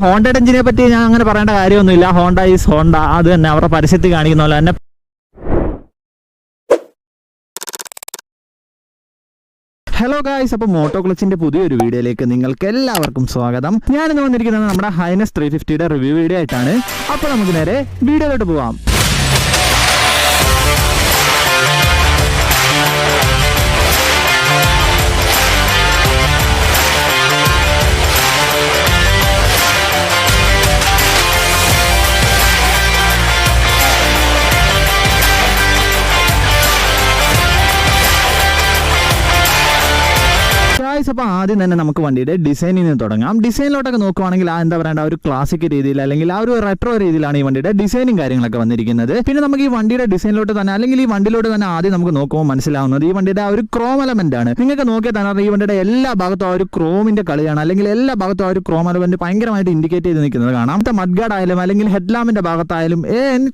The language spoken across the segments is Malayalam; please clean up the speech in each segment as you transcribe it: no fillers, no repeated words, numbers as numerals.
ഹോണ്ടയുടെ എഞ്ചിനെ പറ്റി ഞാൻ അങ്ങനെ പറയേണ്ട കാര്യമൊന്നുമില്ല. ഹോണ്ട ഈസ് ഹോണ്ട, അത് തന്നെ അവരുടെ പരസ്യത്തിൽ കാണിക്കുന്ന പോലെ തന്നെ. ഹലോ ഗായ്സ്, അപ്പോൾ മോട്ടോക്ലച്ചിന്റെ പുതിയൊരു വീഡിയോയിലേക്ക് നിങ്ങൾക്ക് എല്ലാവർക്കും സ്വാഗതം. ഞാനിന്ന് വന്നിരിക്കുന്നത് നമ്മുടെ H'ness 350യുടെ റിവ്യൂ വീഡിയോ ആയിട്ടാണ്. അപ്പോൾ നമുക്ക് നേരെ വീഡിയോയിലോട്ട് പോവാം. അപ്പോൾ ആദ്യം തന്നെ നമുക്ക് വണ്ടിയുടെ ഡിസൈനിൽ നിന്ന് തുടങ്ങാം. ഡിസൈനിലോട്ടൊക്കെ നോക്കുവാണെങ്കിൽ എന്താ പറയേണ്ട ഒരു ക്ലാസിക് രീതിയിൽ അല്ലെങ്കിൽ ആ ഒരു റെട്രോ രീതിയിലാണ് ഈ വണ്ടിയുടെ ഡിസൈനും കാര്യങ്ങളൊക്കെ വന്നിരിക്കുന്നത്. പിന്നെ നമുക്ക് ഈ വണ്ടിയുടെ ഡിസൈനിലോട്ട് തന്നെ അല്ലെങ്കിൽ ഈ വണ്ടിയിലോട്ട് തന്നെ ആദ്യം നമുക്ക് നോക്കുമ്പോൾ മനസ്സിലാവുന്നത് ഈ വണ്ടിയുടെ ആ ഒരു ക്രോം എലമെന്റ് ആണ്. നിങ്ങൾക്ക് നോക്കിയാൽ തന്നെ ഈ വണ്ടിയുടെ എല്ലാ ഭാഗത്തും ആ ഒരു ക്രോമിന്റെ കളിയാണ്, അല്ലെങ്കിൽ എല്ലാ ഭാഗത്തും ആ ഒരു ക്രോം എലമെന്റ് ഭയങ്കരമായിട്ട് ഇൻഡിക്കേറ്റ് ചെയ്ത് നിൽക്കുന്നത് കാണാം. മഡ്ഗാർഡ് ആയാലും അല്ലെങ്കിൽ ഹെഡ്ലാമ്പിന്റെ ഭാഗത്തായാലും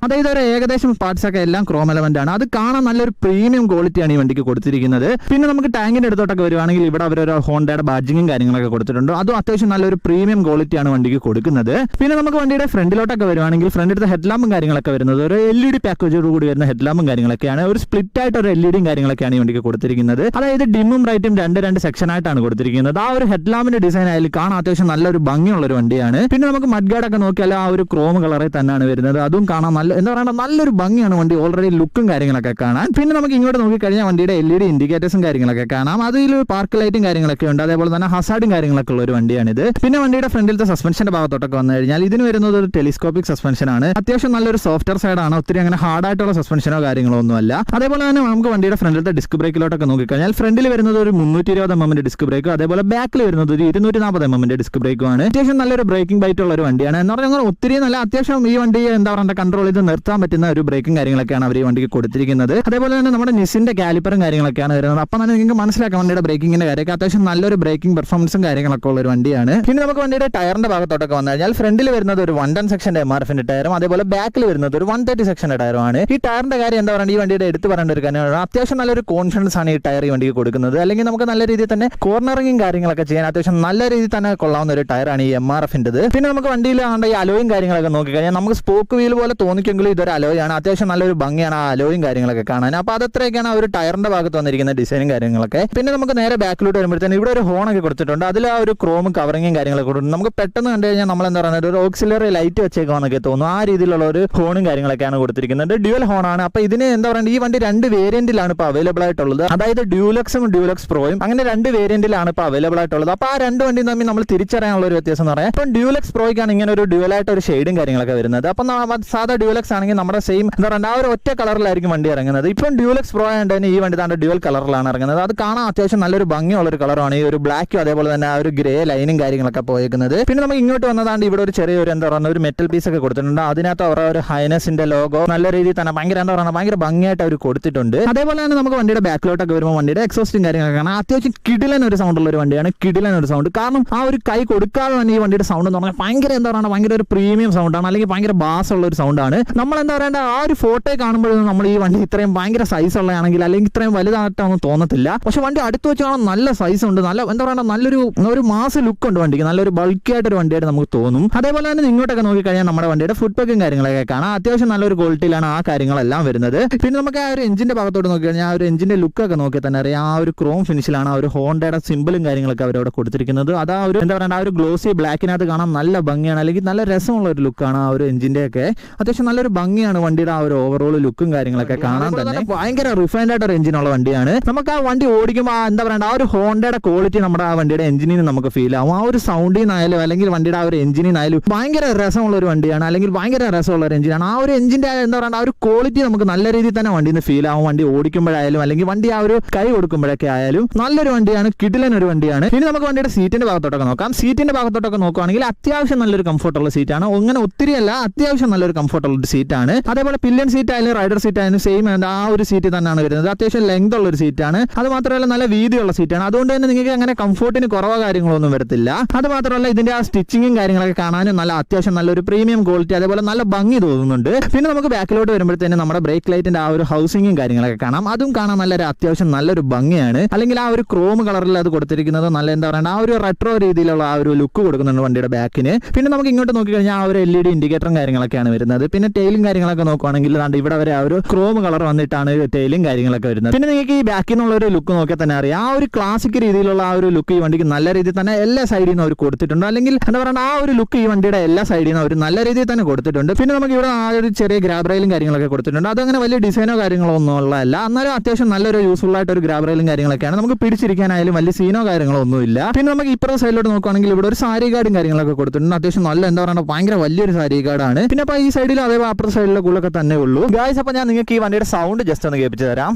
അതായത് ഒരു ഏകദേശം പാർട്സ് ഒക്കെ എല്ലാം ക്രോം എലമെന്റ് ആണ്. അത് കാണാൻ നല്ലൊരു പ്രീമിയം ക്വാളിറ്റിയാണ് ഈ വണ്ടിക്ക് കൊടുത്തിരിക്കുന്നത്. പിന്നെ നമുക്ക് ടാങ്കിന്റെ അടുത്തോട്ടൊക്കെ വരുവാണെങ്കിൽ ഇവിടെ അവരൊരു ഹോണ്ടയുടെ ബാഡ്ജിങ്ങും കാര്യങ്ങളൊക്കെ കൊടുത്തിട്ടുണ്ട്. അതും അത്യാവശ്യം നല്ലൊരു പ്രീമിയം ക്വാളിറ്റിയാണ് വണ്ടിക്ക് കൊടുക്കുന്നത്. പിന്നെ നമുക്ക് വണ്ടിയുടെ ഫ്രണ്ടിലോട്ടൊക്കെ വരുവാണെങ്കിൽ ഫ്രണ്ടിലത്തെ ഹെഡ്ലാമ്പും കാര്യങ്ങളൊക്കെ വരുന്നത് ഒരു LED പാക്കേജോട് കൂടി വരുന്ന ഹെഡ്ലാമ്പും കാര്യങ്ങളൊക്കെയാണ്. ഒരു സ്പ്ലിറ്റ് ആയിട്ട് ഒരു LED കാര്യങ്ങളൊക്കെയാണ് ഈ വണ്ടിക്ക് കൊടുത്തിരിക്കുന്നത്. അതായത് ഡിമ്മും റൈറ്റും രണ്ട് സെക്ഷൻ ആയിട്ടാണ് കൊടുത്തിരിക്കുന്നത്. ആ ഒരു ഹെഡ്ലാമ്പിന്റെ ഡിസൈൻ ആയാലും കാണാൻ അത്യാവശ്യം നല്ലൊരു ഭംഗിയുള്ള ഒരു വണ്ടിയാണ്. പിന്നെ നമുക്ക് മഡ്ഗാർഡ് ഒക്കെ നോക്കിയാൽ ആ ഒരു ക്രോം കളറിൽ തന്നെയാണ് വരുന്നത്. അതും കാണാൻ എന്താ പറയുക നല്ലൊരു ഭംഗിയാണ് വണ്ടി, ഓൾറെഡി ലുക്കും കാര്യങ്ങളൊക്കെ കാണാൻ. പിന്നെ നമുക്ക് ഇങ്ങോട്ട് നോക്കിക്കഴിഞ്ഞാൽ വണ്ടിയുടെ LED ഇൻഡിക്കേറ്റേഴ്സും കാര്യങ്ങളൊക്കെ കാണാം. അതിൽ പാർക്ക് ലൈറ്റും കാര്യങ്ങളൊക്കെ ഉണ്ട്. അതേപോലെ തന്നെ ഹസാർഡും കാര്യങ്ങളൊക്കെ ഉള്ള ഒരു വണ്ടിയാണിത്. പിന്നെ വണ്ടിയുടെ ഫ്രണ്ടിലത്തെ സസ്പെൻഷന്റെ ഭാഗത്തോട്ടൊക്കെ വന്നു കഴിഞ്ഞാൽ ഇതിന് വരുന്നത് ഒരു ടെലിസ്കോപ്പിക് സസ്പെൻഷൻ ആണ്. അത്യാവശ്യം നല്ലൊരു സോഫ്റ്റ്വെയർ സൈഡ് ആണ്, ഒത്തിരി അങ്ങനെ ഹാർഡ് ആയിട്ടുള്ള സസ്പെൻഷനോ കാര്യങ്ങളോ ഒന്നും അല്ല. അതേപോലെ തന്നെ നമുക്ക് വണ്ടിയുടെ ഫ്രണ്ടിലത്തെ ഡിസ്ക് ബ്രേക്കിലോട്ടൊക്കെ നോക്കിക്കഴിഞ്ഞാൽ ഫ്രണ്ടിൽ വരുന്നത് ഒരു 320 mm ഡിസ്ക് ബ്രേക്കും അതേപോലെ ബാക്കിൽ വരുന്നത് ഒരു 240 mm ഡിസ്ക് ബ്രേക്കും ആണ്. അത്യാവശ്യം നല്ലൊരു ബ്രേക്കിംഗ് ബൈറ്റ് ഉള്ള ഒരു വണ്ടിയാണ്. എന്ന് പറഞ്ഞാൽ ഒത്തിരി നല്ല അത്യാവശ്യം ഈ വണ്ടി എന്താ പറയുക കൺട്രോൾ ചെയ്ത് നിർത്താൻ പറ്റുന്ന ഒരു ബ്രേക്കും കാര്യങ്ങളൊക്കെയാണ് അവർ ഈ വണ്ടിക്ക് കൊടുത്തിരിക്കുന്നത്. അതേപോലെ തന്നെ നമ്മുടെ നിസിന്റെ കാലിപ്പറും കാര്യങ്ങളൊക്കെയാണ് വരുന്നത്. അപ്പം തന്നെ നിങ്ങൾക്ക് മനസ്സിലാക്കാം വണ്ടിയുടെ ബ്രേക്കിങ്ങിന്റെ കാര്യമൊക്കെ അത്യാവശ്യം നല്ലൊരു ബ്രേക്കിംഗ് പെർഫോമൻസും കാര്യങ്ങളൊക്കെ ഉള്ള ഒരു വണ്ടിയാണ്. പിന്നെ നമുക്ക് വണ്ടിയുടെ ടയറിന്റെ ഭാഗത്തോട്ടൊക്കെ വന്നു കഴിഞ്ഞാൽ ഫ്രണ്ടിൽ വരുന്നത് ഒരു 110 സെക്ഷന്റെ MRFന്റെ ടയറും അതേപോലെ ബാക്കിൽ വരുന്നത് ഒരു 130 സെക്ഷന്റെ ടയറുമാണ്. ഈ ടയറിന്റെ കാര്യം എന്താ പറയുക ഈ വണ്ടിയുടെ എടുത്ത് പറയേണ്ട ഒരു കാര്യമാണ്. അത്യാവശ്യം നല്ലൊരു കോൺഫിഡൻസ് ആണ് ഈ ടയർ ഈ വണ്ടിക്ക് കൊടുക്കുന്നത്. അല്ലെങ്കിൽ നമുക്ക് നല്ല രീതിയിൽ തന്നെ കോർണറിങ്ങും കാര്യങ്ങളൊക്കെ ചെയ്യാൻ അത്യാവശ്യം നല്ല രീതിയിൽ തന്നെ കൊള്ളാവുന്ന ഒരു ടയറാണ് ഈ MRFന്റേത്. പിന്നെ നമുക്ക് വണ്ടിയിൽ ആണ്ട് ഈ അലോയും കാര്യങ്ങളൊക്കെ നോക്കിക്കഴിഞ്ഞാൽ നമുക്ക് സ്പോക്ക് വീൽ പോലെ തോന്നിക്കെങ്കിലും ഇതൊരു അലോയാണ്. അത്യാവശ്യം നല്ലൊരു ഭംഗിയാണ് ആ അലോയും കാര്യങ്ങളൊക്കെ കാണാൻ. അപ്പോൾ അതത്രയൊക്കെയാണ് ആ ഒരു ടയറിന്റെ ഭാഗത്ത് വന്നിരിക്കുന്ന ഡിസൈനും കാര്യങ്ങളൊക്കെ. പിന്നെ നമുക്ക് നേരെ ബാക്കിലോട്ട് വരുമ്പോഴത്തേന് ഇവിടെ ഒരു ഹോണൊക്കെ കൊടുത്തിട്ടുണ്ട്. അതിൽ ആ ഒരു ക്രോമും കവറിങ്ങും കാര്യങ്ങളൊക്കെ കൊടുക്കും. നമുക്ക് പെട്ടെന്ന് കണ്ടു കഴിഞ്ഞാൽ നമ്മൾ എന്താ പറയുക ഒരു ഓക്സിലറി ലൈറ്റ് വെച്ചേക്കാന്നൊക്കെ തോന്നുന്നു. ആ രീതിയിലുള്ള ഒരു ഹോണും കാര്യങ്ങളൊക്കെയാണ് കൊടുത്തിരിക്കുന്നത്. ഡ്യുവൽ ഹോണാണ്. അപ്പോൾ ഇതിന് എന്താ പറയുക ഈ വണ്ടി 2 വേരിയന്റിലാണ് ഇപ്പോൾ അവൈലബിൾ ആയിട്ടുള്ളത്. അതായത് ഡ്യൂലക്സും ഡ്യൂലക്സ് പ്രോയും അങ്ങനെ 2 വേരിയന്റിലാണ് ഇപ്പോൾ അവൈലബിൾ ആയിട്ടുള്ളത്. അപ്പോൾ ആ 2 വണ്ടിയും തമ്മിൽ നമ്മൾ തിരിച്ചറിയാനുള്ള ഒരു വ്യത്യാസം എന്ന് പറയാം. ഇപ്പം ഡ്യൂലക്സ് പ്രോയ്ക്കാണ് ഇങ്ങനെ ഒരു ഡ്യുവലായിട്ട് ഒരു ഷെയ്ഡും കാര്യങ്ങളൊക്കെ വരുന്നത്. അപ്പം സാധാ ഡ്യൂലക്സ് ആണെങ്കിൽ നമ്മുടെ സെയിം എന്താ പറയുക ആ ഒരു ഒറ്റ കളറിലായിരിക്കും വണ്ടി ഇറങ്ങുന്നത്. ഇപ്പം ഡ്യൂലക്സ് പ്രോ ആയതുകൊണ്ട് തന്നെ ഈ വണ്ടി തന്നെ ഡ്യുവൽ കളറിലാണ് ഇറങ്ങുന്നത്. അത് കാണാൻ അത്യാവശ്യം നല്ലൊരു ഭംഗിയുള്ള ഒരു കളറാണ്. ഈ ഒരു ബ്ലാക്കും അതേപോലെ തന്നെ ആ ഒരു ഗ്രേ ലൈനും കാര്യങ്ങളൊക്കെ പോയേക്കുന്നത്. പിന്നെ നമുക്ക് ഇങ്ങോട്ട് വന്നതാണ്ട് ഇവിടെ ഒരു ചെറിയൊരു എന്താ പറയുക ഒരു മെറ്റൽ പീസ് ഒക്കെ കൊടുത്തിട്ടുണ്ട്. അതിനകത്ത് അവരുടെ ഒരു ഹൈനസിന്റെ ലോഗോ നല്ല രീതിയിൽ തന്നെ ഭയങ്കര എന്താ പറയുക ഭയങ്കര ഭംഗിയായിട്ട് അവർ കൊടുത്തിട്ടുണ്ട്. അതേപോലെ തന്നെ നമുക്ക് വണ്ടിയുടെ ബാക്കിലോട്ടൊക്കെ വരുമ്പോൾ വണ്ടിയുടെ എക്സോസ്റ്റും കാര്യങ്ങളൊക്കെ കാണാം. അത്യാവശ്യം കിടിലൻ ഒരു സൗണ്ട് ഉള്ള ഒരു വണ്ടിയാണ്. കിടിലൻ ഒരു സൗണ്ട് കാരണം ആ ഒരു കൈ കൊടുക്കാതെ തന്നെ ഈ വണ്ടിയുടെ സൗണ്ട് എന്ന് പറഞ്ഞാൽ ഭയങ്കര എന്താ പറയുക ഭയങ്കര ഒരു പ്രീമിയം സൗണ്ടാണ്, അല്ലെങ്കിൽ ഭയങ്കര ബാസ് ഉള്ള ഒരു സൗണ്ടാണ്. നമ്മൾ എന്താ പറയേണ്ട ആ ഒരു ഫോട്ടോ കാണുമ്പോഴൊന്നും നമ്മൾ ഈ വണ്ടി ഇത്രയും ഭയങ്കര സൈസ് ഉള്ളതാണെങ്കിൽ അല്ലെങ്കിൽ ഇത്രയും വലുതായിട്ടൊന്നും തോന്നത്തില്ല. പക്ഷെ വണ്ടി അടുത്ത് വെച്ച് കാണാൻ നല്ല സൈസ് ഉണ്ട്, നല്ല എന്താ പറയുക നല്ലൊരു മാസ് ലുക്ക് ഉണ്ട് വണ്ടിക്ക്, നല്ലൊരു ബൾക്കി ആയിട്ടൊരു വണ്ടിയായിട്ട് നമുക്ക് തോന്നും. അതേപോലെ തന്നെ ഇങ്ങോട്ടൊക്കെ നോക്കിക്കഴിഞ്ഞാൽ നമ്മുടെ വണ്ടിയുടെ ഫുഡ് പാക്കും കാര്യങ്ങളൊക്കെ കാണാം. അത്യാവശ്യം നല്ലൊരു ക്വാളിറ്റിയിലാണ് ആ കാര്യങ്ങളെല്ലാം വരുന്നത്. പിന്നെ നമുക്ക് ആ ഒരു എഞ്ചിന്റെ ഭാഗത്തോട്ട് നോക്കിക്കഴിഞ്ഞാൽ ആ ഒരു എഞ്ചിന്റെ ലുക്കൊക്കെ നോക്കി തന്നെ അറിയാം ആ ഒരു ക്രോം ഫിനിഷിലാണ് ആ ഒരു ഹോണ്ടയുടെ സിമ്പിളും കാര്യങ്ങളൊക്കെ അവരവിടെ കൊടുത്തിരിക്കുന്നത്. അത് ആ ഒരു എന്താ പറയുക ആ ഒരു ഗ്ലോസി ബ്ലാക്കിനകത്ത് കാണാൻ നല്ല ഭംഗിയാണ്, അല്ലെങ്കിൽ നല്ല രസമുള്ള ഒരു ലുക്കാണ് ആ ഒരു എഞ്ചിന്റെ ഒക്കെ. അത്യാവശ്യം നല്ലൊരു ഭംഗിയാണ് വണ്ടിയുടെ ആ ഒരു ഓവറോൾ ലുക്കും കാര്യങ്ങളൊക്കെ കാണാൻ തന്നെ ഭയങ്കര റിഫൈൻഡ് ആയിട്ട് ഒരു എഞ്ചിനുള്ള വണ്ടിയാണ്. നമുക്ക് ആ വണ്ടി ഓടിക്കുമ്പോൾ എന്താ പറയുക ആ ഒരു ഹോണ്ടയുടെ ക്വാളിറ്റി നമ്മുടെ ആ വണ്ടിയുടെ എഞ്ചിനിൽ നമുക്ക് ഫീൽ ആവും. ആ ഒരു സൗണ്ടിൽ നിന്നായാലും അല്ലെങ്കിൽ വണ്ടിയുടെ ആ ഒരു എഞ്ചിനിൽ നിന്നായാലും ഭയങ്കര രസമുള്ള ഒരു വണ്ടിയാണ്, അല്ലെങ്കിൽ ഭയങ്കര രസമുള്ള ഒരു എഞ്ചിനാണ്. ആ ഒരു എഞ്ചിന്റെ എന്താ പറയുക ആ ഒരു ക്വാളിറ്റി നമുക്ക് നല്ല രീതിയിൽ തന്നെ വണ്ടിയിൽ നിന്ന് ഫീൽ ആവും. വണ്ടി ഓടിക്കുമ്പോഴായാലും അല്ലെങ്കിൽ വണ്ടി ആ ഒരു കൈ കൊടുക്കുമ്പോഴൊക്കെ ആയാലും നല്ലൊരു വണ്ടിയാണ്, കിടിലൻ ഒരു വണ്ടിയാണ്. ഇനി നമുക്ക് വണ്ടിയുടെ സീറ്റിന്റെ ഭാഗത്തോട്ടൊക്കെ നോക്കാം. സീറ്റിന്റെ ഭാഗത്തോട്ടൊക്കെ നോക്കുകയാണെങ്കിൽ അത്യാവശ്യം നല്ലൊരു കംഫർട്ടുള്ള സീറ്റാണ്. അങ്ങനെ ഒത്തിരി അല്ല, അത്യാവശ്യം നല്ലൊരു കംഫർട്ടുള്ള ഒരു സീറ്റാണ്. അതേപോലെ പില്ലൻ സീറ്റ് ആയാലും റൈഡർ സീറ്റ് ആയാലും സെയിം ആ ഒരു സീറ്റ് തന്നെയാണ് വരുന്നത്. അത്യാവശ്യം ലെങ്ത് ഉള്ള ഒരു സീറ്റാണ്. അത് മാത്രമല്ല നല്ല വീതിയുള്ള സീറ്റാണ്. അതുകൊണ്ട് തന്നെ തന്നെ നിങ്ങൾക്ക് അങ്ങനെ കംഫോർട്ടിന് കുറവോ കാര്യങ്ങളൊന്നും വരത്തില്ല. അത് മാത്രമല്ല ഇതിന്റെ ആ സ്റ്റിച്ചിങ്ങും കാര്യങ്ങളൊക്കെ കാണാനും നല്ല അത്യാവശ്യം നല്ലൊരു പ്രീമിയം ക്വാളിറ്റി, അതേപോലെ നല്ല ഭംഗി തോന്നുന്നുണ്ട്. പിന്നെ നമുക്ക് ബാക്കിലോട്ട് വരുമ്പോഴത്തേനും നമ്മുടെ ബ്രേക്ക് ലൈറ്റിന്റെ ആ ഒരു ഹൗസിങ്ങും കാര്യങ്ങളൊക്കെ കാണാം. അതും കാണാൻ നല്ലൊരു അത്യാവശ്യം നല്ലൊരു ഭംഗിയാണ്. അല്ലെങ്കിൽ ആ ഒരു ക്രോം കളറിൽ അത് കൊടുത്തിരിക്കുന്നത് നല്ല എന്താ പറയുക ആ ഒരു റെട്രോ രീതിയിലുള്ള ആ ഒരു ലുക്ക് കൊടുക്കുന്നുണ്ട് വണ്ടിയുടെ ബാക്കിന്. പിന്നെ നമുക്ക് ഇങ്ങോട്ട് നോക്കിക്കഴിഞ്ഞാൽ ആ ഒരു LED ഇൻഡിക്കേറ്ററും കാര്യങ്ങളൊക്കെയാണ് വരുന്നത്. പിന്നെ ടെയിലും കാര്യങ്ങളൊക്കെ നോക്കുവാണെങ്കിൽ ഇവിടെ വരെ ആ ഒരു ക്രോം കളർ വന്നിട്ടാണ് ടെയിലും കാര്യങ്ങളൊക്കെ വരുന്നത്. പിന്നെ നിങ്ങൾക്ക് ഈ ബാക്കിൽ നിന്നുള്ള ഒരു ലുക്ക് നോക്കിയാൽ തന്നെ അറിയാം ആ ഒരു ക്ലാസിക് രീതിയിലുള്ള ആ ഒരു ലുക്ക് ഈ വണ്ടിക്ക് നല്ല രീതിയിൽ തന്നെ എല്ലാ സൈഡിൽ നിന്ന് അവർ കൊടുത്തിട്ടുണ്ട്. അല്ലെങ്കിൽ എന്താ പറയുക ആ ഒരു ലുക്ക് ഈ വണ്ടിയുടെ എല്ലാ സൈഡിൽ നിന്ന് അവർ നല്ല രീതിയിൽ തന്നെ കൊടുത്തിട്ടുണ്ട്. പിന്നെ നമുക്ക് ഇവിടെ ആ ഒരു ചെറിയ ഗ്രാബ് റെയിലും കാര്യങ്ങളൊക്കെ കൊടുത്തിട്ടുണ്ട്. അതങ്ങനെ വലിയ ഡിസൈനോ കാര്യങ്ങളോ ഒന്നും ഉള്ളതല്ല, എന്നാലും അത്യാവശ്യം നല്ലൊരു യൂസ്ഫുൾ ആയിട്ട് ഒരു ഗ്രാബ് റെയിലും കാര്യങ്ങളൊക്കെയാണ്. നമുക്ക് പിടിച്ചിരിക്കാനായാലും വലിയ സീനോ കാര്യങ്ങളോ ഒന്നുമില്ല. പിന്നെ നമുക്ക് ഇപ്പുറത്തെ സൈഡിലോട്ട് നോക്കുകയാണെങ്കിൽ ഇവിടെ ഒരു സാരി ഗാർഡും കാര്യങ്ങളൊക്കെ കൊടുത്തിട്ടുണ്ട്. അത്യാവശ്യം നല്ല എന്താ പറയുക ഭയങ്കര വലിയൊരു സാരി ഗാർഡാണ്. പിന്നെ അപ്പോൾ ഈ സൈഡിലും അതേപോലെ അപ്പുറത്തെ സൈഡിലെ കൂളൊക്കെ തന്നെ ഉള്ളൂ. ഗായ്സ്, അപ്പോൾ ഞാൻ നിങ്ങൾക്ക് ഈ വണ്ടിയുടെ സൗണ്ട് ജസ്റ്റ് ഒന്ന് കേൾപ്പിച്ച് തരാം.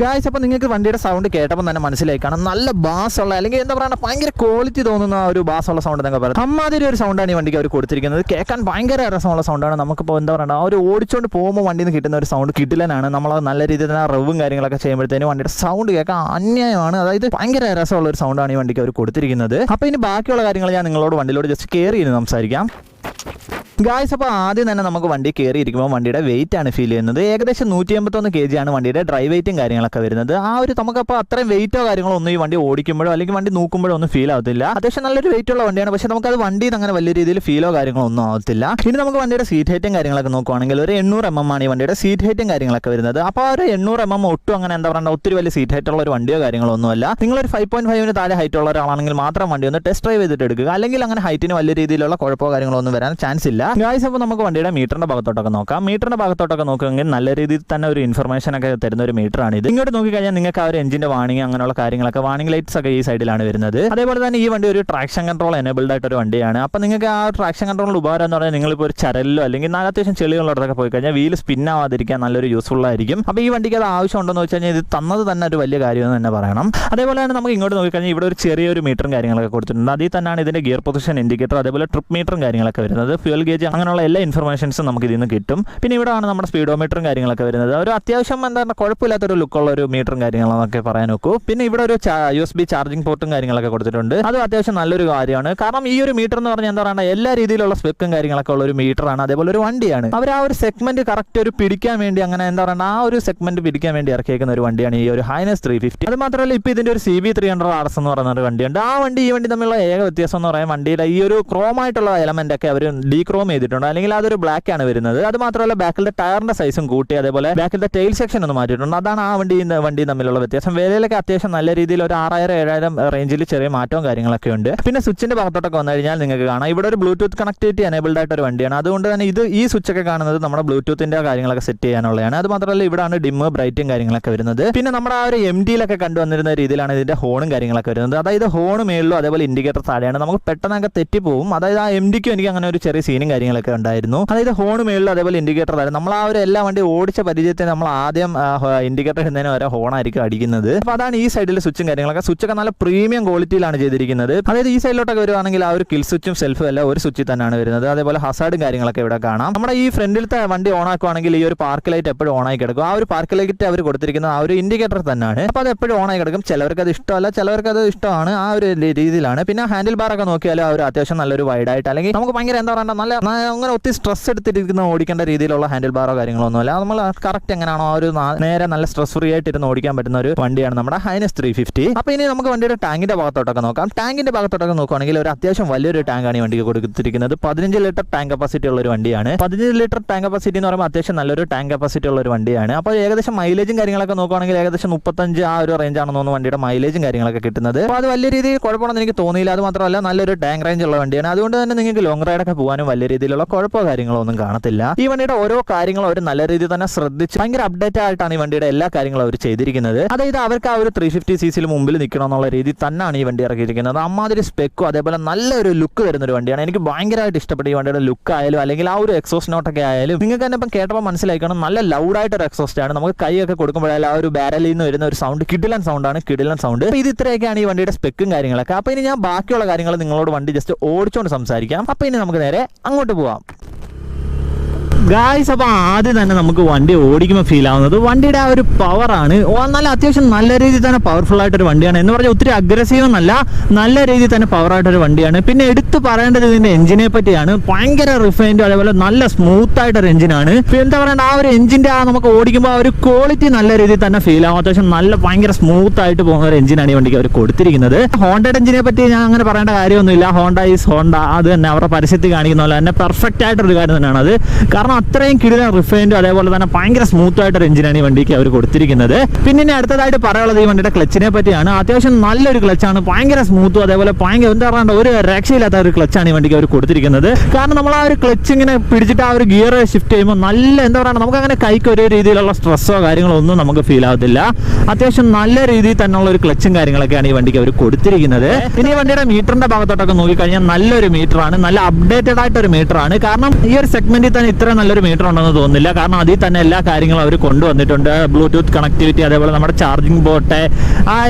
ഗായ്സ്, അപ്പോൾ നിങ്ങൾക്ക് വണ്ടിയുടെ സൗണ്ട് കേട്ടപ്പോൾ തന്നെ മനസ്സിലായി കാണാം നല്ല ബാസുള്ള അല്ലെങ്കിൽ എന്താ പറയുക ഭയങ്കര ക്വാളിറ്റി തോന്നുന്ന ഒരു ബാസുള്ള സൗണ്ട് എന്നൊക്കെ പറയാം. അമ്മാതിരി ഒരു സൗണ്ടാണ് ഈ വണ്ടിക്ക് അവർ കൊടുത്തിരിക്കുന്നത്. കേൾക്കാൻ ഭയങ്കര രസമുള്ള സൗണ്ടാണ്. നമുക്കിപ്പോൾ എന്താ പറയുക ആ ഒരു ഓടിച്ചുകൊണ്ട് പോകുമ്പോൾ വണ്ടിയിൽ നിന്ന് കിട്ടുന്ന ഒരു സൗണ്ട് കിട്ടില്ലനാണ്. നമ്മൾ നല്ല രീതിയിൽ തന്നെ റെവും കാര്യങ്ങളൊക്കെ ചെയ്യുമ്പോഴത്തേനും വണ്ടിയുടെ സൗണ്ട് കേൾക്കാൻ അന്യായമാണ്. അതായത് ഭയങ്കര രസമുള്ള ഒരു സൗണ്ടാണ് ഈ വണ്ടിക്ക് അവർ കൊടുത്തിരിക്കുന്നത്. അപ്പോൾ ഇനി ബാക്കിയുള്ള കാര്യങ്ങൾ ഞാൻ നിങ്ങളോട് വണ്ടിയിലോട് ജസ്റ്റ് കയറി ഇരുന്ന് സംസാരിക്കാം. ഗായ്സ്, അപ്പോൾ ആദ്യം തന്നെ നമുക്ക് വണ്ടി കയറി ഇരിക്കുമ്പോൾ വണ്ടിയുടെ വെയിറ്റ് ആണ് ഫീൽ ചെയ്യുന്നത്. ഏകദേശം 181 kg ആണ് വണ്ടിയുടെ ഡ്രൈ വെയിറ്റും കാര്യങ്ങളൊക്കെ വരുന്നത്. ആ ഒരു നമുക്കപ്പോൾ അത്രയും വെയിറ്റോ കാര്യങ്ങളോ ഒന്നും ഈ വണ്ടി ഓടിക്കുമ്പോഴോ അല്ലെങ്കിൽ വണ്ടി നോക്കുമ്പോഴോ ഒന്നും ഫീൽ ആവത്തില്ല. അത്യാവശ്യം നല്ലൊരു വെയിറ്റ് ഉള്ള വണ്ടിയാണ്. പക്ഷേ നമുക്കത് വണ്ടിയിൽ അങ്ങനെ വലിയ രീതിയിൽ ഫീലോ കാര്യങ്ങളോ ഒന്നും ആവത്തില്ല. ഇനി നമുക്ക് വണ്ടിയുടെ സീറ്റ് ഹൈറ്റും കാര്യങ്ങളൊക്കെ നോക്കുവാണെങ്കിൽ ഒരു 800 mm ആണ് ഈ വണ്ടിയുടെ സീറ്റ് ഹൈറ്റും കാര്യങ്ങളൊക്കെ വരുന്നത്. അപ്പോൾ ആ ഒരു 800 mm ഒട്ടും അങ്ങനെ എന്താ പറയുക ഒത്തിരി വലിയ സീറ്റ് ഹൈറ്റ് ഉള്ള ഒരു വണ്ടിയോ കാര്യങ്ങളോ ഒന്നുമല്ല. നിങ്ങളൊരു 5.5 താഴെ ഹൈറ്റ് ഉള്ള ഒരാളാണെങ്കിൽ മാത്രം വണ്ടി ഒന്ന് ടെസ്റ്റ് ഡ്രൈവ് ചെയ്തിട്ട് എടുക്കുക. അല്ലെങ്കിൽ അങ്ങനെ ഹൈറ്റിന് വലിയ രീതിയിലുള്ള കുഴപ്പമോ കാര്യങ്ങളോ ഒന്നും വരാൻ ചാൻസ് ഇല്ല. ഗായ്സ്, അപ്പോൾ നമുക്ക് വണ്ടിയുടെ മീറ്ററിന്റെ ഭാഗത്തോട്ടൊക്കെ നോക്കാം. മീറ്ററിന്റെ ഭാഗത്തോട്ടൊക്കെ നോക്കുകയാണെങ്കിൽ നല്ല രീതിയിൽ തന്നെ ഒരു ഇൻഫർമേഷൻ ഒക്കെ തരുന്ന ഒരു മീറ്ററാണ് ഇത്. ഇങ്ങോട്ട് നോക്കിക്കഴിഞ്ഞാൽ നിങ്ങൾക്ക് ആ ഒരു എഞ്ചിന്റെ വാണിംഗ് അങ്ങനെയുള്ള കാര്യങ്ങളൊക്കെ വാണിംഗ് ലൈറ്റ്സ് ഒക്കെ ഈ സൈഡിലാണ് വരുന്നത്. അതേപോലെ തന്നെ ഈ വണ്ടി ഒരു ട്രാക്ഷൻ കൺട്രോൾ എനേബിൾഡ് ആയിട്ട് ഒരു വണ്ടിയാണ്. അപ്പോൾ നിങ്ങൾക്ക് ആ ട്രാക്ഷൻ കൺട്രോളിന്റെ ഉപകാരം എന്ന് പറഞ്ഞാൽ നിങ്ങളിപ്പോൾ ഒരു ചരലിലോ അല്ലെങ്കിൽ നല്ല അത്യാവശ്യം ചെളികളുള്ളതൊക്കെ പോയി കഴിഞ്ഞാൽ വീല് സ്പിൻ ആവാതിരിക്കാൻ നല്ലൊരു യൂസ്ഫുൾ ആയിരിക്കും. അപ്പോൾ ഈ വണ്ടിക്ക് അത് ആവശ്യമുണ്ടെന്ന് വെച്ച് കഴിഞ്ഞാൽ ഇത് തന്നത് തന്നെ ഒരു വലിയ കാര്യമെന്ന് തന്നെ പറയണം. അതേപോലെ തന്നെ നമുക്ക് ഇങ്ങോട്ട് നോക്കിക്കഴിഞ്ഞാൽ ഇവിടെ ഒരു ചെറിയൊരു മീറ്ററും കാര്യങ്ങളൊക്കെ കൊടുത്തിട്ടുണ്ട്. അതിൽ തന്നെയാണ് ഇതിന്റെ ഗിയർ പൊസിഷൻ ഇൻഡിക്കേറ്റർ അതേപോലെ ട്രിപ്പ് മീറ്ററും കാര്യങ്ങളൊക്കെ വരുന്നത്. ഫ്യൂൽ ഗേജ് അങ്ങനെയുള്ള എല്ലാ ഇൻഫർമേഷൻസും നമുക്ക് ഇതിൽ നിന്ന് കിട്ടും. പിന്നെ ഇവിടെയാണ് നമ്മുടെ സ്പീഡോമീറ്ററും കാര്യങ്ങളൊക്കെ വരുന്നത്. ഒരു അത്യാവശ്യം എന്താ പറയുക കുഴപ്പമില്ലാത്തൊരു ലുക്കുള്ള ഒരു മീറ്ററും കാര്യങ്ങളൊക്കെ പറയാൻ നോക്കൂ. പിന്നെ ഇവിടെ ഒരു USB ചാർജിംഗ് പോർട്ടും കാര്യങ്ങളൊക്കെ കൊടുത്തിട്ടുണ്ട്. അതും അത്യാവശ്യം നല്ലൊരു കാര്യമാണ്. കാരണം ഈ ഒരു മീറ്റർ എന്ന് പറഞ്ഞാൽ എന്താ പറയുക എല്ലാ രീതിയിലുള്ള സ്പെക്കും കാര്യങ്ങളൊക്കെ ഉള്ള ഒരു മീറ്ററാണ്. അതേപോലെ ഒരു വണ്ടിയാണ്. അവർ ആ ഒരു സെഗ്മെന്റ് കറക്റ്റ് ഒരു പിടിക്കാൻ വേണ്ടി അങ്ങനെ എന്താ പറയുക ആ ഒരു സെഗ്മെന്റ് പിടിക്കാൻ വേണ്ടി ഇറക്കിയേക്കുന്ന ഒരു വണ്ടിയാണ് ഈ ഒരു H'ness 350. അത് മാത്രമല്ല ഇപ്പോൾ ഇതിന്റെ ഒരു CB300 RS എന്ന് പറയുന്ന ഒരു വണ്ടിയുണ്ട്. ആ വണ്ടി ഈ വണ്ടി തമ്മിലുള്ള ഏക വ്യത്യാസം എന്ന് പറയാൻ വണ്ടിയുടെ ഈ ഒരു ക്രോമായിട്ടുള്ള എലമെന്റ് ഒക്കെ അവർ ഡീക്രോം ചെയ്തിട്ടുണ്ട്. അല്ലെങ്കിൽ അതൊരു ബ്ലാക്ക് ആണ് വരുന്നത്. അത് മാത്രമല്ല ബാക്കിലെ ടയറിന്റെ സൈസും കൂട്ടി അതേപോലെ ബാക്കിലെ ടെയിൽ സെക്ഷൻ ഒന്ന് മാറ്റിയിട്ടുണ്ട്. അതാണ് ആ വണ്ടി തമ്മിലുള്ള വ്യത്യാസം. വിലയിലൊക്കെ അത്യാവശ്യം നല്ല രീതിയിൽ ഒരു 6000-7000 റേഞ്ചിൽ ചെറിയ മാറ്റവും കാര്യങ്ങളൊക്കെ ഉണ്ട്. പിന്നെ സ്വിച്ചിന്റെ ഭാഗത്തോട്ടൊക്കെ വന്നു കഴിഞ്ഞാൽ നിങ്ങൾക്ക് കാണാം ഇവിടെ ഒരു ബ്ലൂടൂത്ത് കണക്ടിവിറ്റി എനേബിൾഡ് ആയിട്ട് ഒരു വണ്ടിയാണ്. അതുകൊണ്ട് തന്നെ ഈ സ്വിച്ച് ഒക്കെ കാണുന്നത് നമ്മുടെ ബ്ലൂടൂത്തിന്റെ കാര്യങ്ങളൊക്കെ സെറ്റ് ചെയ്യാനുള്ളതാണ്. അത് മാത്രമല്ല ഇവിടെയാണ് ഡിം ബ്രൈറ്റും കാര്യങ്ങളൊക്കെ വരുന്നത്. പിന്നെ നമ്മുടെ ആ ഒരു MDയിലൊക്കെ കണ്ടുവന്നിരുന്ന രീതിയിലാണ് ഇതിന്റെ ഹോണും കാര്യങ്ങളൊക്കെ വരുന്നത്. അതായത് ഹോൺ മേളിലും അതേപോലെ ഇൻഡിക്കേറ്റർ താഴെയാണ്. നമുക്ക് പെട്ടെന്നൊക്കെ തെറ്റിപ്പോവും. അതായത് ആ MDക്കും എനിക്ക് അങ്ങനെ ഒരു ചെറിയ സീനും കാര്യങ്ങളൊക്കെ ഉണ്ടായിരുന്നു. അതായത് ഹോൺ മേളിലും അതേപോലെ ഇൻഡിക്കേറ്റർ താഴെ നമ്മൾ ആ ഒരു എല്ലാ വണ്ടി ഓടിച്ച പരിചയത്തിൽ നമ്മൾ ആദ്യം ഇൻഡിക്കേറ്റർ ഇടുന്നതിന് വരെ ഹോണായിരിക്കും അടിക്കുന്നത്. അപ്പോൾ അതാണ് ഈ സൈഡിൽ സ്വിച്ചും കാര്യങ്ങളൊക്കെ. സ്വിച്ചൊക്കെ നല്ല പ്രീമിയം ക്വാളിറ്റിയിലാണ് ചെയ്തിരിക്കുന്നത്. അതായത് ഈ സൈഡിലോട്ടൊക്കെ വരുവാണെങ്കിൽ ആ ഒരു കിൽ സ്വിച്ചും സെൽഫും എല്ലാം ഒരു സ്വിച്ചിൽ തന്നെയാണ് വരുന്നത്. അതേപോലെ ഹസാർഡും കാര്യങ്ങളൊക്കെ ഇവിടെ കാണാം. നമ്മുടെ ഈ ഫ്രണ്ടിലത്തെ വണ്ടി ഓൺ ആക്കുവാണെങ്കിൽ ഈ ഒരു പാർക്ക് ലൈറ്റ് എപ്പോഴും ഓൺ ആയി കിടക്കും. ആ ഒരു പാർക്ക് ലൈറ്റ് അവർ കൊടുത്തിരിക്കുന്നത് ആ ഒരു ഇൻഡിക്കേറ്റർ തന്നെയാണ്. അപ്പോൾ അത് എപ്പോഴും ഓൺ ആയി കിടക്കും. ചിലവർക്ക് അത് ഇഷ്ടമല്ല, ചിലവർക്ക് അത് ഇഷ്ടമാണ്. ആ ഒരു രീതിയിലാണ്. പിന്നെ ഹാൻഡിൽ ബാർ ഒക്കെ നോക്കിയാൽ ആ ഒരു അത്യാവശ്യം നല്ലൊരു വൈഡായിട്ട് അല്ലെങ്കിൽ നമുക്ക് ഭയങ്കര എന്താ പറയുക നല്ല അങ്ങനെ ഒത്തിരി സ്ട്രെസ് എടുത്തിരിക്കുന്ന ഓടിക്കേണ്ട രീതിയിലുള്ള ഹാൻഡിൽ ബാറോ കാര്യങ്ങളൊന്നുമല്ല. നമ്മൾ കറക്റ്റ് എങ്ങനെയാണോ ആ ഒരു നേരെ നല്ല സ്ട്രെസ് ഫ്രീ ആയിട്ട് ഇരുന്ന് ഓടിക്കാൻ പറ്റുന്ന ഒരു വണ്ടിയാണ് നമ്മുടെ H'ness 350. അപ്പോൾ ഇനി നമുക്ക് വണ്ടിയുടെ ടാങ്കിന്റെ ഭാഗത്തോട്ടൊക്കെ നോക്കാം. ടാങ്കിന്റെ ഭാഗത്തോട്ടൊക്കെ നോക്കുകയാണെങ്കിൽ ഒരു അത്യാവശ്യം വലിയൊരു ടാങ്കാണ് ഈ വണ്ടിക്ക് കൊടുത്തിരിക്കുന്നത്. 15 ലിറ്റർ ടാങ്ക് കപ്പാസിറ്റി ഉള്ള ഒരു വണ്ടിയാണ്. 15 ലിറ്റർ ടാങ്ക് കപ്പാസിറ്റി എന്ന് പറയുമ്പോൾ അത്യാവശ്യം നല്ലൊരു ടാങ്ക് കപ്പാസിറ്റി ഉള്ള ഒരു വണ്ടിയാണ്. അപ്പോൾ ഏകദേശം മൈലേജും കാര്യങ്ങളൊക്കെ നോക്കുകയാണെങ്കിൽ ഏകദേശം 35 ആ ഒരു റേഞ്ച് ആണെന്ന് തോന്നുന്നു വണ്ടിയുടെ മൈലേജും കാര്യങ്ങളൊക്കെ കിട്ടുന്നത്. അപ്പോൾ അത് വലിയ രീതിയിൽ കുഴപ്പമൊന്നും എനിക്ക് തോന്നിയില്ല. അത് മാത്രമല്ല നല്ലൊരു ടാങ്ക് റേഞ്ച് ഉള്ള വണ്ടിയാണ്. അതുകൊണ്ട് തന്നെ നിങ്ങൾക്ക് ലോങ് റൈഡൊക്കെ പോകാനും വലിയ വലിയ രീതിയിലുള്ള കുഴപ്പമോ കാര്യങ്ങളോ ഒന്നും കാണത്തില്ല. ഈ വണ്ടിയുടെ ഓരോ കാര്യങ്ങളും അവർ നല്ല രീതിയിൽ തന്നെ ശ്രദ്ധിച്ച് ഭയങ്കര അപ്ഡേറ്റ് ആയിട്ടാണ് ഈ വണ്ടിയുടെ എല്ലാ കാര്യങ്ങളും അവർ ചെയ്തിരിക്കുന്നത്. അതായത് അവർക്ക് ആ ഒരു 350cc മുമ്പിൽ നിൽക്കണം എന്നുള്ള രീതിയിൽ തന്നെയാണ് ഈ വണ്ടി ഇറക്കിയിരിക്കുന്നത്. അമ്മാതിരി സ്പെക്കും അതേപോലെ നല്ലൊരു ലുക്ക് വരുന്ന ഒരു വണ്ടിയാണ്. എനിക്ക് ഭയങ്കരമായിട്ട് ഇഷ്ടപ്പെട്ടു ഈ വണ്ടിയുടെ ലുക്ക് ആയാലും അല്ലെങ്കിൽ ആ ഒരു എക്സോസ്റ്റ് നോട്ടൊക്കെ ആയാലും. നിങ്ങൾക്ക് തന്നെ ഇപ്പം കേട്ടപ്പോൾ മനസ്സിലാക്കണം, നല്ല ലൗഡായിട്ടൊരു എക്സോസ്റ്റ് ആണ്. നമുക്ക് കൈയൊക്കെ കൊടുക്കുമ്പോഴായാലും ആ ഒരു ബാരലിൽ നിന്ന് വരുന്ന ഒരു സൗണ്ട് കിടിലൻ സൗണ്ടാണ്, കിടിലൻ സൗണ്ട്. ഇത് ഇത്രയൊക്കെയാണ് ഈ വണ്ടിയുടെ സ്പെക്കും കാര്യങ്ങളൊക്കെ. അപ്പോൾ ഇനി ഞാൻ ബാക്കിയുള്ള കാര്യങ്ങൾ നിങ്ങളോട് വണ്ടി ജസ്റ്റ് ഓടിച്ചുകൊണ്ട് സംസാരിക്കാം. അപ്പോൾ ഇനി നമുക്ക് നേരെ അങ്ങോട്ട് പോവാം. ഗായ്സ്, അപ്പോൾ ആദ്യം തന്നെ നമുക്ക് വണ്ടി ഓടിക്കുമ്പോൾ ഫീൽ ആവുന്നത് വണ്ടിയുടെ ആ ഒരു പവറാണ്. നല്ല അത്യാവശ്യം നല്ല രീതിയിൽ തന്നെ പവർഫുൾ ആയിട്ടൊരു വണ്ടിയാണ്. എന്ന് പറഞ്ഞാൽ ഒത്തിരി അഗ്രസീവ് എന്നല്ല, നല്ല രീതിയിൽ തന്നെ പവർ ആയിട്ടൊരു വണ്ടിയാണ്. പിന്നെ എടുത്തു പറയേണ്ടത് ഇതിന്റെ എഞ്ചിനെ പറ്റിയാണ്. ഭയങ്കര റിഫൈൻഡും അതേപോലെ നല്ല സ്മൂത്ത് ആയിട്ടൊരു എഞ്ചിനാണ്. എന്താ പറയണ്ട, ആ ഒരു എഞ്ചിന്റെ ആ നമുക്ക് ഓടിക്കുമ്പോൾ ആ ഒരു ക്വാളിറ്റി നല്ല രീതിയിൽ തന്നെ ഫീൽ ആവും. അത്യാവശ്യം നല്ല ഭയങ്കര സ്മൂത്ത് ആയിട്ട് പോകുന്ന ഒരു എഞ്ചിനാണ് ഈ വണ്ടിക്ക് അവർ കൊടുത്തിരിക്കുന്നത്. ഹോണ്ടയുടെ എഞ്ചിനെ പറ്റി ഞാൻ അങ്ങനെ പറയേണ്ട കാര്യമൊന്നുമില്ല. ഹോണ്ട ഈസ് ഹോണ്ട, അത് തന്നെ അവരുടെ പരസ്യത്തിൽ കാണിക്കുന്ന പോലെ തന്നെ പെർഫെക്റ്റ് ആയിട്ടൊരു കാര്യം തന്നെയാണ് അത്. കാരണം അത്രയും കിടിലൻ റിഫൈൻഡും അതേപോലെ തന്നെ ഭയങ്കര സ്മൂത്ത് ആയിട്ടൊരു എഞ്ചിനാണ് ഈ വണ്ടിക്ക് അവർ കൊടുത്തിരിക്കുന്നത്. പിന്നെ അടുത്തതായിട്ട് പറയാനുള്ളത് ഈ വണ്ടിയുടെ ക്ലച്ചിനെ പറ്റിയാണ്. അത്യാവശ്യം നല്ലൊരു ക്ലച്ചാണ്, ഭയങ്കര സ്മൂത്തും അതേപോലെ ഭയങ്കര എന്താ പറയുക ഒരു രക്ഷയില്ലാത്ത ഒരു ക്ലച്ചാണ് ഈ വണ്ടിക്ക് അവർ കൊടുത്തിരിക്കുന്നത്. കാരണം നമ്മൾ ആ ഒരു ക്ലച്ച് ഇങ്ങനെ പിടിച്ചിട്ട് ആ ഒരു ഗിയർ ഷിഫ്റ്റ് ചെയ്യുമ്പോൾ നല്ല എന്താ പറയുക നമുക്ക് അങ്ങനെ കൈക്ക് ഒരേ രീതിയിലുള്ള സ്ട്രെസ്സോ കാര്യങ്ങളോ ഒന്നും നമുക്ക് ഫീൽ ആവത്തില്ല. അത്യാവശ്യം നല്ല രീതിയിൽ തന്നെയുള്ള ഒരു ക്ലച്ചും കാര്യങ്ങളൊക്കെയാണ് ഈ വണ്ടിക്ക് അവർ കൊടുത്തിരിക്കുന്നത്. ഇനി ഈ വണ്ടിയുടെ മീറ്ററിന്റെ ഭാഗത്തോട്ടൊക്കെ നോക്കിക്കഴിഞ്ഞാൽ നല്ലൊരു മീറ്ററാണ്, നല്ല അപ്ഡേറ്റഡ് ആയിട്ടൊരു മീറ്ററാണ്. കാരണം ഈ ഒരു സെഗ്മെന്റിൽ തന്നെ ഇത്ര നല്ലൊരു മീറ്റർ ഉണ്ടെന്ന് തോന്നുന്നില്ല. കാരണം അതിൽ തന്നെ എല്ലാ കാര്യങ്ങളും അവർ കൊണ്ടുവന്നിട്ടുണ്ട്. ബ്ലൂടൂത്ത് കണക്ടിവിറ്റി അതേപോലെ നമ്മുടെ ചാർജിങ് ബോട്ട്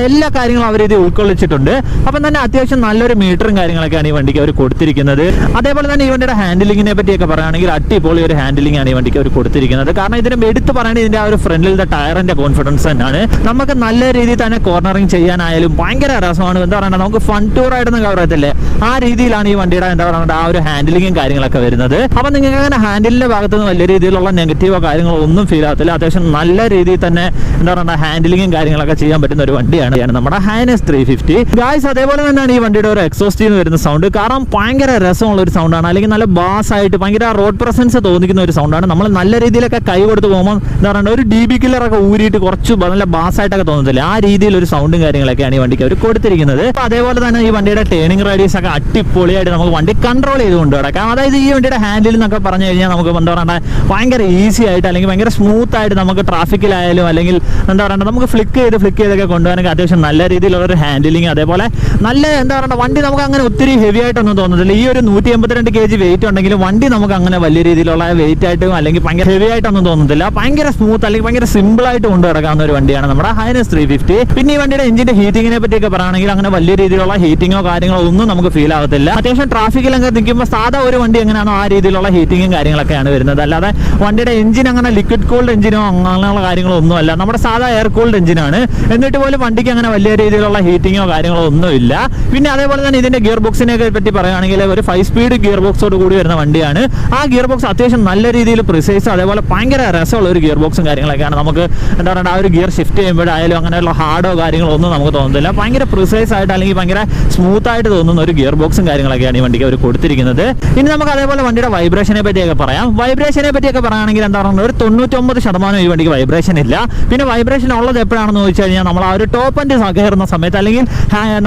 എല്ലാ കാര്യങ്ങളും അവർ ഇത് ഉൾക്കൊള്ളിച്ചിട്ടുണ്ട്. അപ്പം തന്നെ അത്യാവശ്യം നല്ലൊരു മീറ്ററും കാര്യങ്ങളൊക്കെയാണ് ഈ വണ്ടിക്ക് അവർ കൊടുത്തിരിക്കുന്നത്. അതേപോലെ തന്നെ ഈ വണ്ടിയുടെ ഹാൻഡിലിങ്ങിനെ പറ്റിയൊക്കെ പറയുകയാണെങ്കിൽ അടിപൊളി ഒരു ഹാൻഡിലിംഗ് ആണ് ഈ വണ്ടിക്ക് അവർ കൊടുത്തിരിക്കുന്നത്. കാരണം ഇതിന് എടുത്ത് പറയുന്നത് ഇതിന്റെ ആ ഒരു ഫ്രണ്ടിലത്തെ ടയറിന്റെ കോൺഫിഡൻസ് തന്നെയാണ്. നമുക്ക് നല്ല രീതിയിൽ തന്നെ കോർണറിങ് ചെയ്യാനായാലും ഭയങ്കര രസമാണ്. എന്താ പറയുക നമുക്ക് ഫൺ ടൂർ ആയിട്ടൊന്നും കവറത്തില്ലേ, ആ രീതിയിലാണ് ഈ വണ്ടിയുടെ എന്താ പറയുക ആ ഒരു ഹാൻഡിലിങ്ങും കാര്യങ്ങളൊക്കെ വരുന്നത്. അപ്പം നിങ്ങൾക്ക് അങ്ങനെ ഹാൻഡിലിന്റെ ഭാഗത്ത് നിന്ന് വലിയ രീതിയിലുള്ള നെഗറ്റീവോ കാര്യങ്ങളോ ഒന്നും ഫീൽ ആകത്തില്ല. അത്യാവശ്യം നല്ല രീതിയിൽ തന്നെ എന്താ പറയുക ഹാൻഡിലിങ്ങും കാര്യങ്ങളൊക്കെ ചെയ്യാൻ പറ്റുന്ന ഒരു വണ്ടിയാണ് നമ്മുടെ H'ness 350 ഗായ്സ്. അതേപോലെ തന്നെയാണ് ഈ വണ്ടിയുടെ ഒരു എക്സോസ്റ്റിൽ നിന്ന് വരുന്ന സൗണ്ട്. കാരണം ഭയങ്കര രസമുള്ള ഒരു സൗണ്ടാണ്, അല്ലെങ്കിൽ നല്ല ബാസ് ആയിട്ട് ഭയങ്കര റോഡ് പ്രസൻസ് തോന്നിക്കുന്ന ഒരു സൗണ്ടാണ്. നമ്മൾ നല്ല രീതിയിലൊക്കെ കൈ കൊടുത്ത് പോകുമ്പോൾ എന്താ പറയുക ഒരു DB കില്ലറൊക്കെ ഊരിയിട്ട് കുറച്ച് നല്ല ബാസ് ആയിട്ടൊക്കെ തോന്നത്തില്ല, ആ രീതിയിലൊരു സൗണ്ടും കാര്യങ്ങളൊക്കെയാണ് ഈ വണ്ടിക്ക് അവർ കൊടുത്തിരിക്കുന്നത്. അതേപോലെ തന്നെ ഈ വണ്ടിയുടെ ടേണിംഗ് റേഡിയസ് ഒക്കെ അടിപൊളിയായിട്ട് നമുക്ക് വണ്ടി കൺട്രോൾ ചെയ്തുകൊണ്ട് കിടക്കാം. അതായത് ഈ വണ്ടിയുടെ ഹാൻഡിൽ എന്നൊക്കെ പറഞ്ഞു കഴിഞ്ഞാൽ നമുക്ക് എന്താ പറയുക ഭയങ്കര ഈസി ആയിട്ട് അല്ലെങ്കിൽ ഭയങ്കര സ്മൂത്ത് ആയിട്ട് നമുക്ക് ട്രാഫിക്കിലായാലും അല്ലെങ്കിൽ എന്താ പറയുക നമുക്ക് ഫ്ലിക്ക് ചെയ്തൊക്കെ കൊണ്ടുപോകാനൊക്കെ അത്യാവശ്യം നല്ല രീതിയിലുള്ള ഒരു ഹാൻഡിലിംഗ് അതേപോലെ നല്ല എന്താ പറയുക വണ്ടി നമുക്ക് അങ്ങനെ ഒത്തിരി ഹെവി ആയിട്ടൊന്നും തോന്നുന്നില്ല. ഈ ഒരു 182 kg വെയിറ്റ് ഉണ്ടെങ്കിലും വണ്ടി നമുക്ക് അങ്ങനെ വലിയ രീതിയിലുള്ള വെയിറ്റ് ആയിട്ടും അല്ലെങ്കിൽ ഭയങ്കര ഹെവി ആയിട്ടൊന്നും തോന്നുന്നില്ല. ഭയങ്കര സ്മൂത്ത് അല്ലെങ്കിൽ ഭയങ്കര സിമ്പിൾ ആയിട്ട് കൊണ്ടു കിടക്കാവുന്ന ഒരു വണ്ടിയാണ് നമ്മുടെ H'ness 350. പിന്നെ ഈ വണ്ടിയുടെ എഞ്ചിന്റെ ഹീറ്റിങ്ങിനെ പറ്റിയൊക്കെ പറയുകയാണെങ്കിൽ അങ്ങനെ വലിയ രീതിയിലുള്ള ഹീറ്റിങ്ങോ കാര്യങ്ങളോ ഒന്നും നമുക്ക് ഫീൽ ആവത്തില്ല. അത്യാവശ്യം ട്രാഫിക്കിലൊക്കെ നിൽക്കുമ്പോൾ സാധാ ഒരു വണ്ടി എങ്ങനെയാണോ ആ രീതിയിലുള്ള ഹീറ്റിങ്ങും കാര്യങ്ങളൊക്കെയാണ് വരുന്നത്. അല്ലാതെ വണ്ടിയുടെ എഞ്ചിൻ അങ്ങനെ ലിക്വിഡ് കൂൾഡ് എഞ്ചിനോ അങ്ങനെയുള്ള കാര്യങ്ങളോ ഒന്നുമല്ല, നമ്മുടെ സാധാ എയർ കൂൾഡ് എഞ്ചിനാണ്. എന്നിട്ട് പോലും വണ്ടിക്ക് അങ്ങനെ വലിയ രീതിയിലുള്ള ഹീറ്റിങ്ങോ കാര്യങ്ങളോ ഒന്നുമില്ല. പിന്നെ അതേപോലെ തന്നെ ഇതിന്റെ ഗിയർ ബോക്സിനെ പറ്റി പറയുകയാണെങ്കിൽ ഒരു 5 സ്പീഡ് ഗിയർ ബോക്സോട് കൂടി വരുന്ന വണ്ടിയാണ്. ആ ഗിയർ ബോക്സ് അത്യാവശ്യം നല്ല രീതിയിൽ പ്രിസൈസ് അതേപോലെ ഭയങ്കര രസമുള്ള ഒരു ഗിയർ ബോക്സും കാര്യങ്ങളൊക്കെയാണ്. നമുക്ക് എന്താ പറയുക ആ ഒരു ഗിയർ ഷിഫ്റ്റ് ചെയ്യുമ്പോഴായാലും അങ്ങനെയുള്ള ഹാർഡോ കാര്യങ്ങളോ ഒന്നും നമുക്ക് തോന്നുന്നില്ല. ഭയങ്കര പ്രിസൈസ് ആയിട്ട് അല്ലെങ്കിൽ ഭയങ്കര സ്മൂത്ത് ആയിട്ട് തോന്നുന്ന ഒരു ഗിയർ ബോക്സും കാര്യങ്ങളൊക്കെയാണ് ഈ വണ്ടിക്ക് അവർ കൊടുത്തിരിക്കുന്നത്. ഇനി നമുക്ക് അതേപോലെ വണ്ടിയുടെ വൈബ്രേഷനെ പറ്റിയൊക്കെ പറയാം. വൈബ്രേഷനെ പറ്റിയൊക്കെ പറയുകയാണെങ്കിൽ എന്താ പറയുക ഒരു 99% ഈ വണ്ടിക്ക് വൈബ്രേഷൻ ഇല്ല. പിന്നെ വൈബ്രേഷൻ ഉള്ളത് എപ്പോഴാണെന്ന് ചോദിച്ചു കഴിഞ്ഞാൽ നമ്മൾ ആ ഒരു ടോപ്പ് എൻഡ് കയറുന്ന സമയത്ത് അല്ലെങ്കിൽ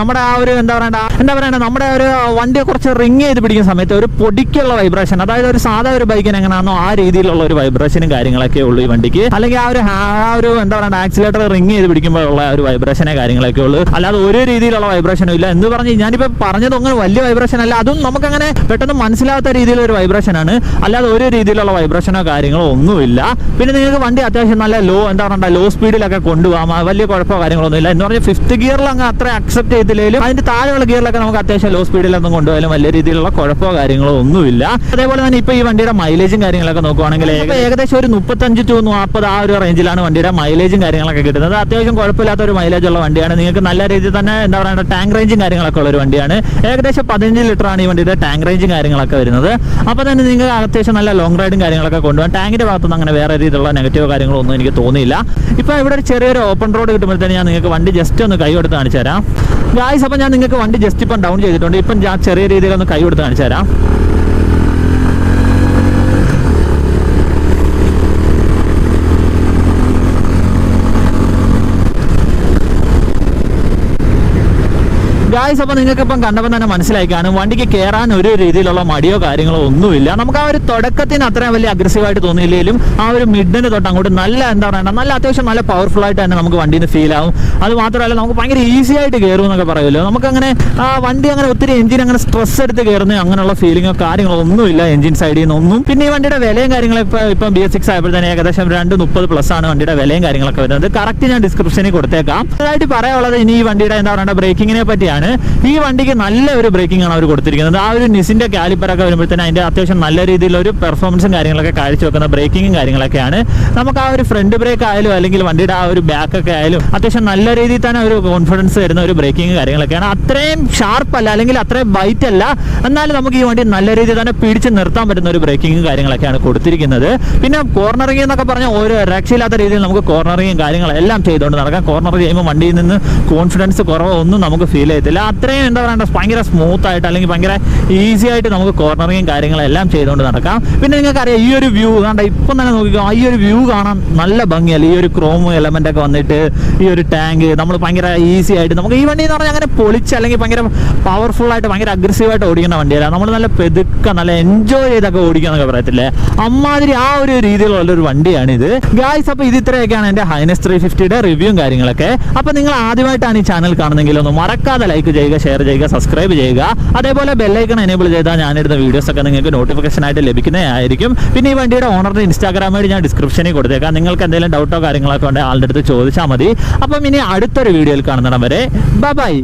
നമ്മുടെ ആ ഒരു എന്താ പറയുക നമ്മുടെ ഒരു വണ്ടി കുറച്ച് റിങ് ചെയ്ത് പിടിക്കുന്ന സമയത്ത് ഒരു പൊടിക്കുള്ള വൈബ്രേഷൻ, അതായത് ഒരു സാധാ ഒരു ബൈക്കിന് എങ്ങനെയാണോ ആ രീതിയിലുള്ള ഒരു വൈബ്രേഷനും കാര്യങ്ങളൊക്കെ ഉള്ളൂ ഈ വണ്ടിക്ക്. അല്ലെങ്കിൽ ആ ഒരു എന്താ പറയുക ആക്സിലേറ്റർ റിങ് ചെയ്ത് പിടിക്കുമ്പോഴുള്ള ഒരു വൈബ്രേഷനെ കാര്യങ്ങളൊക്കെ ഉള്ളൂ. അല്ലാതെ ഒരു രീതിയിലുള്ള വൈബ്രേഷനും ഇല്ല. എന്ന് പറഞ്ഞ് ഞാനിപ്പോൾ പറഞ്ഞത് അങ്ങനെ വലിയ വൈബ്രേഷൻ അല്ല, അതും നമുക്കങ്ങനെ പെട്ടെന്ന് മനസ്സിലാവാത്ത രീതിയിലൊരു വൈബ്രേഷനാണ്. അല്ലാതെ ഒരു രീതിയിലുള്ള വൈബ്രേഷനോ കാര്യങ്ങളോ ഒന്നുമില്ല. പിന്നെ നിങ്ങൾക്ക് വണ്ടി അത്യാവശ്യം നല്ല എന്താ പറയുക ലോ സ്പീഡിലൊക്കെ കൊണ്ടുപോകാം, വലിയ കുഴപ്പമോ കാര്യങ്ങളൊന്നും ഇല്ല. എന്ന് പറഞ്ഞാൽ 5th ഗിയറിൽ അങ്ങ് അത്ര അക്സെപ്റ്റ് ചെയ്തില്ലെങ്കിലും അതിന്റെ താഴെയുള്ള ഗിയറിലൊക്കെ നമുക്ക് അത്യാവശ്യം ലോ സ്പീഡിലൊന്നും കൊണ്ടുപോയാലും വലിയ രീതിയിലുള്ള കുഴപ്പമോ കാര്യങ്ങളോ ഒന്നുമില്ല. അതേപോലെ തന്നെ ഇപ്പോൾ ഈ വണ്ടിയുടെ മൈലേജും കാര്യങ്ങളൊക്കെ നോക്കുവാണെങ്കിൽ ഏകദേശം ഒരു 35 to 40 ആ ഒരു റേഞ്ചിലാണ് വണ്ടിയുടെ മൈലേജും കാര്യങ്ങളൊക്കെ കിട്ടുന്നത്. അത്യാവശ്യം കുഴപ്പമില്ലാത്ത ഒരു മൈലേജ് ഉള്ള വണ്ടിയാണ്. നിങ്ങൾക്ക് നല്ല രീതിയിൽ തന്നെ എന്താ പറയുക ടാങ്ക് റേഞ്ചും കാര്യങ്ങളൊക്കെ ഉള്ള ഒരു വണ്ടിയാണ്. ഏകദേശം 15 ലിറ്ററാണ് ഈ വണ്ടിയുടെ ടാങ്ക് റേഞ്ചും കാര്യങ്ങളൊക്കെ വരുന്നത്. അപ്പോൾ തന്നെ നിങ്ങൾക്ക് അത്യാവശ്യം നല്ല ലോങ് റൈഡും കാര്യങ്ങളൊക്കെ കൊണ്ടുപോകാൻ ടാങ്കിന്റെ ഭാഗത്തുനിന്ന് അങ്ങനെ വേറെ രീതിയിലുള്ള നെഗറ്റീവോ കാര്യങ്ങളോ ഒന്നും എനിക്ക് തോന്നിയില്ല. ഇപ്പോൾ ഇവിടെ ഒരു ചെറിയൊരു ഓപ്പൺ റോഡ് കിട്ടുമ്പോഴത്തേന് ഞാൻ നിങ്ങൾക്ക് വണ്ടി ജസ്റ്റ് ഒന്ന് കൈ കൊടുത്ത് കാണിച്ചു തരാം ഗായ്സ്. അപ്പോൾ ഞാൻ നിങ്ങൾക്ക് വണ്ടി ജസ്റ്റ് ഇപ്പം ഡൗൺ ചെയ്തിട്ടുണ്ട്. ഇപ്പം ഞാൻ ചെറിയ രീതിയിലൊന്ന് കൈ കൊടുത്ത് കാണിച്ചു തരാം. ഗായ്സ്. അപ്പോൾ നിങ്ങൾക്ക് ഇപ്പം കണ്ടപ്പോൾ തന്നെ മനസ്സിലായി കാണും വണ്ടിക്ക് കയറാൻ ഒരു രീതിയിലുള്ള മടിയോ കാര്യങ്ങളോ ഒന്നുമില്ല. നമുക്ക് ആ ഒരു തുടക്കത്തിന് അത്രയും വലിയ അഗ്രസീവായിട്ട് തോന്നിയില്ലെങ്കിലും ആ ഒരു മിഡിന് തൊട്ട് അങ്ങോട്ട് നല്ല എന്താ പറയുക നല്ല അത്യാവശ്യം നല്ല പവർഫുൾ ആയിട്ട് തന്നെ നമുക്ക് വണ്ടിയിൽ നിന്ന് ഫീൽ ആവും. അത് മാത്രമല്ല നമുക്ക് ഭയങ്കര ഈസി ആയിട്ട് കയറും എന്നൊക്കെ പറയുമല്ലോ. നമുക്കങ്ങനെ ആ വണ്ടി അങ്ങനെ ഒത്തിരി എഞ്ചിൻ അങ്ങനെ സ്ട്രെസ് എടുത്ത് കയറുന്ന അങ്ങനെയുള്ള ഫീലിങ്ങോ കാര്യങ്ങളോ ഒന്നുമില്ല എഞ്ചിൻ സൈഡിൽ നിന്നൊന്നും. പിന്നെ ഈ വണ്ടിയുടെ വിലയും കാര്യങ്ങളൊക്കെ ഇപ്പം BS6 ആയപ്പോൾ തന്നെ ഏകദേശം 230+ ആണ് വണ്ടിയുടെ വിലയും കാര്യങ്ങളൊക്കെ വരുന്നത്. കറക്റ്റ് ഞാൻ ഡിസ്ക്രിപ്ഷനിൽ കൊടുത്തേക്കാം. അതായിട്ട് പറയാനുള്ളത് ഇനി ഈ വണ്ടിയുടെ എന്താ പറയുക ബ്രേക്കിങ്ങിനെ പറ്റിയാണ്. ഈ വണ്ടിക്ക് നല്ല ഒരു ബ്രേക്കിംഗ് ആണ് അവർ കൊടുത്തിരിക്കുന്നത്. ആ ഒരു നിസിന്റെ കാലിപ്പറൊക്കെ വരുമ്പോഴത്തേന് അതിന്റെ അത്യാവശ്യം നല്ല രീതിയിലൊരു പെർഫോമൻസും കാര്യങ്ങളൊക്കെ കാഴ്ചവെക്കുന്ന ബ്രേക്കിങ്ങും കാര്യങ്ങളൊക്കെയാണ്. നമുക്ക് ആ ഒരു ഫ്രണ്ട് ബ്രേക്ക് ആയാലും അല്ലെങ്കിൽ വണ്ടിയുടെ ആ ഒരു ബാക്ക് ഒക്കെ ആയാലും അത്യാവശ്യം നല്ല രീതിയിൽ തന്നെ ഒരു കോൺഫിഡൻസ് വരുന്ന ഒരു ബ്രേക്കിംഗ് കാര്യങ്ങളൊക്കെയാണ്. അത്രയും ഷാർപ്പ് അല്ല അല്ലെങ്കിൽ അത്രയും ബൈറ്റ് അല്ല, എന്നാലും നമുക്ക് ഈ വണ്ടി നല്ല രീതിയിൽ തന്നെ പിടിച്ച് നിർത്താൻ പറ്റുന്ന ഒരു ബ്രേക്കിംഗ് കാര്യങ്ങളൊക്കെയാണ് കൊടുത്തിരിക്കുന്നത്. പിന്നെ കോർണറിംഗ് എന്നൊക്കെ പറഞ്ഞാൽ ഒരു രക്ഷയില്ലാത്ത രീതിയിൽ നമുക്ക് കോർണറിംഗും കാര്യങ്ങളെല്ലാം ചെയ്തുകൊണ്ട് നടക്കാം. കോർണർ ചെയ്യുമ്പോൾ വണ്ടിയിൽ നിന്ന് കോൺഫിഡൻസ് കുറവോ ഒന്നും നമുക്ക് ഫീൽ ചെയ്യത്തില്ല. അത്രയും എന്താ പറയുക ഭയങ്കര സ്മൂത്ത് ആയിട്ട് അല്ലെങ്കിൽ ഭയങ്കര ഈസി ആയിട്ട് നമുക്ക് കോർണറിംഗും കാര്യങ്ങളെല്ലാം ചെയ്തുകൊണ്ട് നടക്കാം. പിന്നെ നിങ്ങൾക്കറിയാം ഈ ഒരു വ്യൂ കണ്ട ഇപ്പം തന്നെ നോക്കിക്കോ, ഈ ഒരു വ്യൂ കാണാൻ നല്ല ഭംഗിയല്ല. ഈ ഒരു ക്രോം എലമെന്റ് ഒക്കെ വന്നിട്ട് ഈ ഒരു ടാങ്ക് നമ്മൾ ഭയങ്കര ഈസി ആയിട്ട് നമുക്ക് ഈ വണ്ടി എന്ന് പറഞ്ഞാൽ അങ്ങനെ പൊളിച്ച് അല്ലെങ്കിൽ ഭയങ്കര പവർഫുൾ ആയിട്ട് ഭയങ്കര അഗ്രസീവായിട്ട് ഓടിക്കുന്ന വണ്ടിയല്ല. നമ്മൾ നല്ല പെതുക്കെ നല്ല എൻജോയ് ചെയ്തൊക്കെ ഓടിക്കാന്നൊക്കെ പറയത്തില്ലേ, അമ്മാതിരി ആ ഒരു രീതിയിലുള്ള ഒരു വണ്ടിയാണ് ഇത് ഗായ്സ്. അപ്പോൾ ഇത് ഇത്രയൊക്കെയാണ് എൻ്റെ H'ness 350യുടെ റിവ്യൂവും കാര്യങ്ങളൊക്കെ. അപ്പോൾ നിങ്ങൾ ആദ്യമായിട്ടാണ് ഈ ചാനൽ കാണുന്നെങ്കിൽ ഒന്ന് മറക്കാതെ ലൈക്ക് ചെയ്യുക, ഷെയർ ചെയ്യുക, സബ്സ്ക്രൈബ് ചെയ്യുക. അതേപോലെ ബെല്ലൈക്കൺ എനേബിൾ ചെയ്താൽ ഞാനിടുന്ന വീഡിയോസ് ഒക്കെ നിങ്ങൾക്ക് നോട്ടിഫിക്കേഷൻ ആയിട്ട് ലഭിക്കുന്നതായിരിക്കും. പിന്നെ ഈ വണ്ടിയുടെ ഓണറിന്റെ ഇൻസ്റ്റാഗ്രാം ഐഡി ഞാൻ ഡിസ്ക്രിപ്ഷനിൽ കൊടുത്തേക്കാം. നിങ്ങൾക്ക് എന്തെങ്കിലും ഡൗട്ടോ കാര്യങ്ങളൊക്കെ ഉണ്ടെങ്കിൽ ആളുടെ അടുത്ത് ചോദിച്ചാൽ മതി. അപ്പം ഇനി അടുത്തൊരു വീഡിയോയിൽ കാണുന്നിടം വരെ ബൈ.